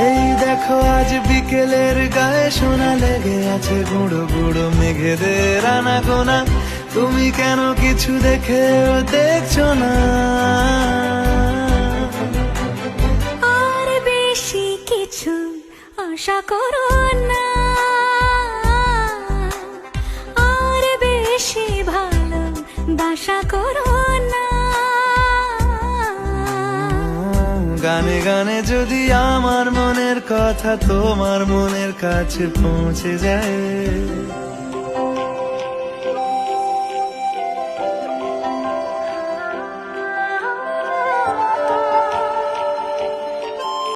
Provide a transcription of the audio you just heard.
এই দেখো আজ বিকেলের গায়ে সোনা লেগে আছে গুঁড়ো গুঁড়ো মেঘেদের আনাগোনা। তুমি কেন কিছু দেখেও দেখছো না? আর বেশি কিছু আশা করো না, আর বেশি ভালো বাসা করো না। গানে গানে যদি আমার মনের কথা তোমার মনের কাছে পৌঁছে যায়,